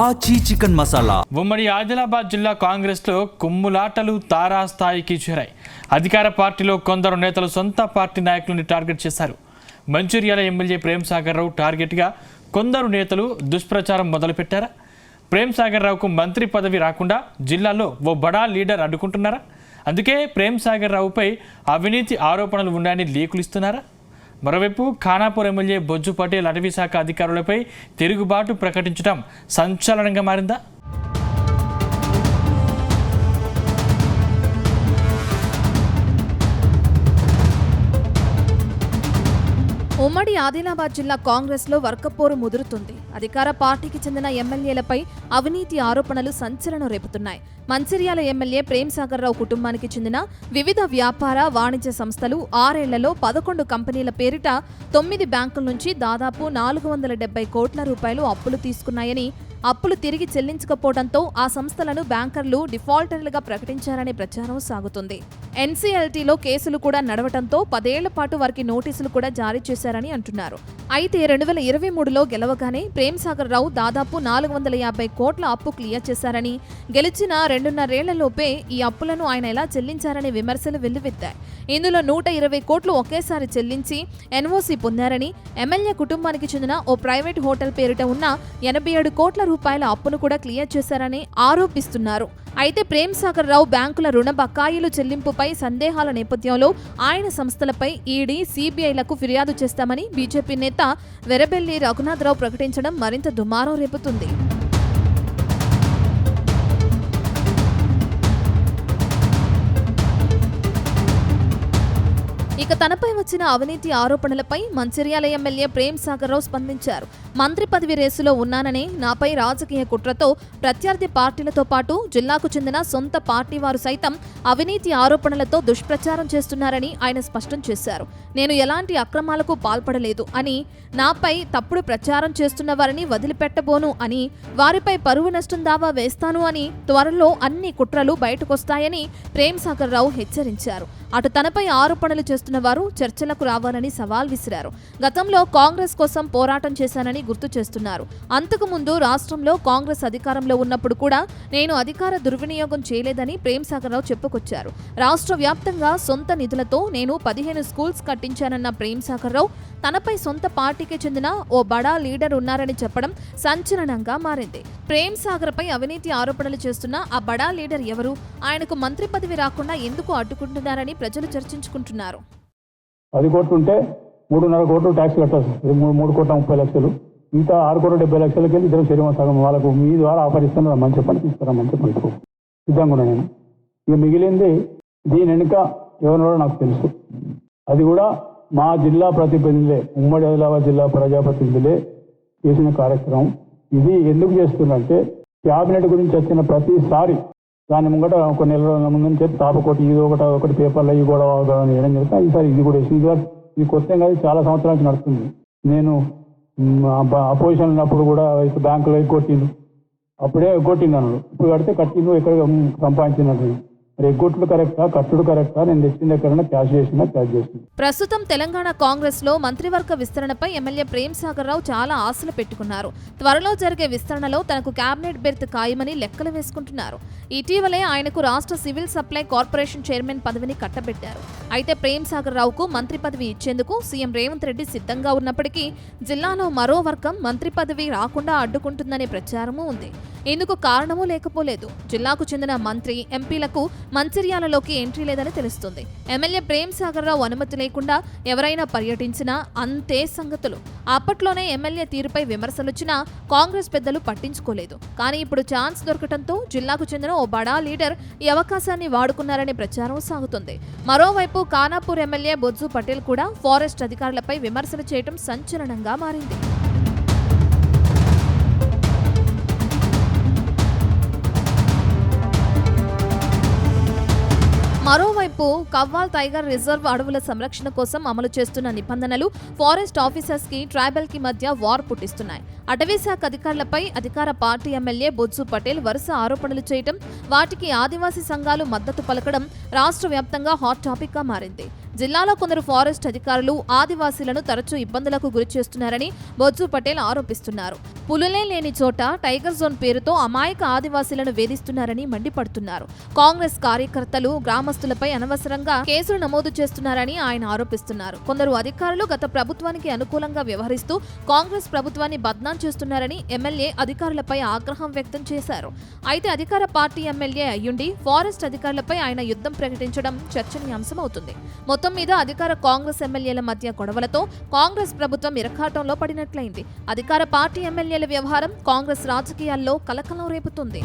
ఆచి చికెన్ మసాలా. ఉమ్మడి ఆదిలాబాద్ జిల్లా కాంగ్రెస్ లో కుమ్ములాటలు తారాస్థాయికి చేరాయి. అధికార పార్టీలో కొందరు నేతలు సొంత పార్టీ నాయకులను టార్గెట్ చేశారు. మంచిర్యాల ఎమ్మెల్యే ప్రేమ్ సాగర్ రావు టార్గెట్గా కొందరు నేతలు దుష్ప్రచారం మొదలుపెట్టారా? ప్రేమ్ సాగర్ రావుకు మంత్రి పదవి రాకుండా జిల్లాలో ఓ బడా లీడర్ అడ్డుకుంటున్నారా? అందుకే ప్రేమ్ సాగర్ రావుపై అవినీతి ఆరోపణలు ఉన్నాయని లీకులు ఇస్తున్నారా? మరోవైపు ఖానాపూర్ ఎమ్మెల్యే బొజ్జు పటేల్ అటవీ శాఖ అధికారులపై తిరుగుబాటు ప్రకటించడం సంచలనంగా మారిందా? ఉమ్మడి ఆదిలాబాద్ జిల్లా కాంగ్రెస్ లో వర్కపోరు ముదురుతుంది. అధికార పార్టీకి చెందిన ఎమ్మెల్యేలపై అవినీతి ఆరోపణలు సంచలనం రేపుతున్నాయి. మంచిర్యాల ఎమ్మెల్యే ప్రేమ్ సాగర్ రావు కుటుంబానికి చెందిన వివిధ వ్యాపార వాణిజ్య సంస్థలు 6 ఏళ్లలో 11 కంపెనీల పేరిట 9 బ్యాంకుల నుంచి దాదాపు 470 కోట్ల రూపాయలు అప్పులు తీసుకున్నాయని, అప్పులు తిరిగి చెల్లించకపోవడంతో ఆ సంస్థలను బ్యాంకర్లు డిఫాల్టర్లుగా ప్రకటించారనే ప్రచారం సాగుతుంది. ఎన్సీఎల్టీలో కేసులు కూడా నడవడంతో 10 ఏళ్ల పాటు వారికి నోటీసులు కూడా జారీ చేశారని అంటున్నారు. అయితే 2023లో గెలవగానే ప్రేమ్ సాగర్ రావు దాదాపు 450 కోట్ల అప్పు క్లియర్ చేశారని, గెలిచిన 2.5 ఏళ్లలోపే ఈ అప్పులను ఆయన ఎలా చెల్లించారనే విమర్శలు వెల్లువెత్తాయి. ఇందులో 120 కోట్లు ఒకేసారి చెల్లించి ఎన్ఓసీ పొందారని, ఎమ్మెల్యే కుటుంబానికి చెందిన ఓ ప్రైవేట్ హోటల్ పేరిట ఉన్న 87 కోట్ల రూపాయల అప్పును కూడా క్లియర్ చేశారని ఆరోపిస్తున్నారు. అయితే ప్రేమ్ సాగర్ రావు బ్యాంకుల రుణ బకాయిలు చెల్లింపుపై సందేహాల నేపథ్యంలో ఆయన సంస్థలపై ఈడీ, సిబిఐలకు ఫిర్యాదు చేస్తామని బీజేపీ నేత వెరబెల్లి రఘునాథరావు ప్రకటించడం మరింత దుమారం రేపుతుంది. ఇక తనపై వచ్చిన అవినీతి ఆరోపణలపై మంచిర్యాల ఎమ్మెల్యే ప్రేమ్ సాగర్ రావు స్పందించారు. మంత్రి పదవి రేసులో ఉన్నానని, నాపై రాజకీయ కుట్రతో ప్రత్యర్థి పార్టీలతో పాటు జిల్లాకు చెందిన సొంత పార్టీ వారు సైతం అవినీతి ఆరోపణలతో దుష్ప్రచారం చేస్తున్నారని ఆయన స్పష్టం చేశారు. నేను ఎలాంటి అక్రమాలకు పాల్పడలేదు అని, నాపై తప్పుడు ప్రచారం చేస్తున్న వారిని వదిలిపెట్టబోను అని, వారిపై పరువు నష్టం దావా వేస్తాను అని, త్వరలో అన్ని కుట్రలు బయటకొస్తాయని ప్రేమ్ సాగర్ రావు హెచ్చరించారు. అటు తనపై ఆరోపణలు చేస్తున్న వారు చర్చలకు రావాలని సవాల్ విసిరారు. గతంలో కాంగ్రెస్ కోసం పోరాటం చేశానని గుర్తు చేస్తున్నారు. అంతకుముందు రాష్ట్రంలో కాంగ్రెస్ అధికారంలో ఉన్నప్పుడు కూడా నేను అధికార దుర్వినియోగం చేయలేదని ప్రేమ్ సాగర్ రావు చెప్పుకొచ్చారు. రాష్ట్ర వ్యాప్తంగా సొంత నిధులతో నేను 15 స్కూల్స్ కట్టించానన్న ప్రేమ్ సాగర్ రావు తనపై సొంత పార్టీకి చెందిన ఓ బడా లీడర్ ఉన్నారని చెప్పడం సంచలనంగా మారింది. ప్రేమ్ సాగర్ పై అవినీతి ఆరోపణలు చేస్తున్న ఆ బడా లీడర్ ఎవరు? ఆయనకు మంత్రి పదవి రాకుండా ఎందుకు అడ్డుకుంటున్నారని ప్రజలు చర్చించుకుంటున్నారు. 10 కోట్లు ఉంటే 3.5 కోట్లు ట్యాక్స్ కట్టాల్సి, 3 కోట్ల 30 లక్షలు, ఇంకా 6 కోట్ల 70 లక్షలకి వెళ్ళి ఇద్దరు శరీరం సగం వాళ్ళకు మీ ద్వారా ఆఫరిస్తాను, రమ్మని చెప్పండి, తీసుకురమ్మని చెప్పండి, సిద్ధంగా ఉన్నా నేను. ఇక మిగిలింది దీని వెనుక ఎవరినో నాకు తెలుసు. అది కూడా మా జిల్లా ప్రతినిధులే, ఉమ్మడి ఆదిలాబాద్ జిల్లా ప్రజాప్రతినిధులే చేసిన కార్యక్రమం. ఇది ఎందుకు చేస్తున్నంటే క్యాబినెట్ గురించి వచ్చిన ప్రతిసారి దాని ముంగట ఒక నెల రోజుల ముందు నుంచి తాపకోటి ఇది ఒకటి పేపర్లో ఈ గొడవ వేయడం జరుగుతుంది. ఈసారి ఇది కూడా ఇది కొత్త కాదు, చాలా సంవత్సరాల నుంచి నడుస్తుంది. నేను అపోజిషన్ ఉన్నప్పుడు కూడా బ్యాంకులో కొట్టిండు, అప్పుడే కొట్టిండు అన్నాడు, ఇప్పుడు కడితే కట్టిండు, ఎక్కడ సంపాదించినట్టు. ఎగ్గొట్లు కరెక్టా, కట్టుడు కరెక్టా, నేను తెచ్చిన ఎక్కడైనా క్యాష్ చేసిన. ప్రస్తుతం తెలంగాణ కాంగ్రెస్ లో మంత్రివర్గ విస్తరణపై ఎమ్మెల్యే ప్రేమ్ సాగర్ రావు చాలా ఆశలు పెట్టుకున్నారు. త్వరలో జరిగే విస్తరణలో తనకు కేబినెట్ బెర్త్ ఖాయమని లెక్కలు వేసుకుంటున్నారు. ఇటీవలే ఆయనకు రాష్ట్ర సివిల్ సప్లై కార్పొరేషన్ చైర్మన్ పదవిని కట్టబెట్టారు. అయితే ప్రేమ్ సాగర్ రావుకు మంత్రి పదవి ఇచ్చేందుకు సీఎం రేవంత్ రెడ్డి సిద్ధంగా ఉన్నప్పటికీ జిల్లాలో మరో వర్గం మంత్రి పదవి రాకుండా అడ్డుకుంటుందనే ప్రచారమూ ఉంది. ఇందుకు కారణమూ లేకపోలేదు. జిల్లాకు చెందిన మంత్రి, ఎంపీలకు మంచిర్యాలలోకి ఎంట్రీ లేదని తెలుస్తుంది. ఎమ్మెల్యే ప్రేమ్ సాగర్ రావు అనుమతి లేకుండా ఎవరైనా పర్యటించినా అంతే సంగతులు. అప్పట్లోనే ఎమ్మెల్యే తీరుపై విమర్శలొచ్చినా కాంగ్రెస్ పెద్దలు పట్టించుకోలేదు. కానీ ఇప్పుడు ఛాన్స్ దొరకటంతో జిల్లాకు చెందిన ఓ బడా లీడర్ ఈ అవకాశాన్ని వాడుకున్నారనే ప్రచారం సాగుతుంది. మరోవైపు ఖానాపూర్ ఎమ్మెల్యే బొజ్జు పటేల్ కూడా ఫారెస్ట్ అధికారులపై విమర్శలు చేయడం సంచలనంగా మారింది. మరోవైపు కవ్వాల్ టైగర్ రిజర్వ్ అడవుల సంరక్షణ కోసం అమలు చేస్తున్న నిబంధనలు ఫారెస్ట్ ఆఫీసర్స్ కి ట్రైబల్ కి మధ్య వార్ పుట్టిస్తున్నాయి. అటవీ శాఖ అధికారులపై అధికార పార్టీ ఎమ్మెల్యే బొజ్జు పటేల్ వరుస ఆరోపణలు చేయడం, వాటికి ఆదివాసీ సంఘాలు మద్దతు పలకడం రాష్ట్ర వ్యాప్తంగా హాట్ టాపిక్ గా మారింది. జిల్లాలో కొందరు ఫారెస్ట్ అధికారులు ఆదివాసీలను తరచూ ఇబ్బందులకు గురి చేస్తున్నారని బొజ్జు పటేల్ ఆరోపిస్తున్నారు. పులులే లేని చోట టైగర్ జోన్ పేరుతో అమాయక ఆదివాసీలను వేధిస్తున్నారని మండిపడుతున్నారు. కాంగ్రెస్ కార్యకర్తలు గ్రామస్తులపై అనవసరంగా కేసులు నమోదు చేస్తున్నారని ఆయన ఆరోపిస్తున్నారు. కొందరు అధికారులు గత ప్రభుత్వానికి అనుకూలంగా వ్యవహరిస్తూ కాంగ్రెస్ ప్రభుత్వాన్ని బద్నాం చేస్తున్నారని ఎమ్మెల్యే అధికారులపై ఆగ్రహం వ్యక్తం చేశారు. అయితే అధికార పార్టీ ఎమ్మెల్యే అయ్యుండి ఫారెస్ట్ అధికారులపై ఆయన యుద్ధం ప్రకటించడం చర్చనీయాంశమవుతుంది. మొత్తం మీద అధికార కాంగ్రెస్ ఎమ్మెల్యేల మధ్య గొడవలతో కాంగ్రెస్ ప్రభుత్వం ఇరకాటంలో పడినట్లయింది. అధికార పార్టీ ఎమ్మెల్యేల వ్యవహారం కాంగ్రెస్ రాజకీయాల్లో కలకలం రేపుతుంది.